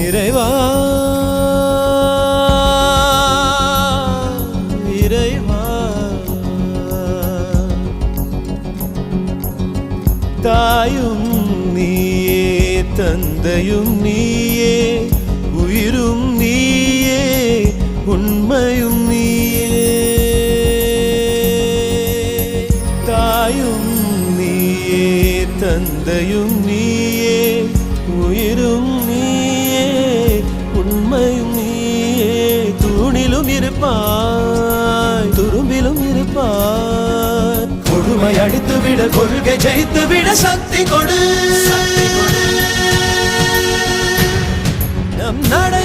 இறைவா இறைவா தாயும் நீயே தந்தையும் நீயே உயிரும் நீயே உண்மையும் நீயே தாயும் நீயே தந்தையும் நீயே உயிரும் நீயே உண்மையும் நீயே தூணிலும் இருப்பாய் துரும்பிலும் இருப்பாய் கொடுமை அடித்துவிட கொள்கை ஜெயித்துவிட சக்தி கொடு நம் நடை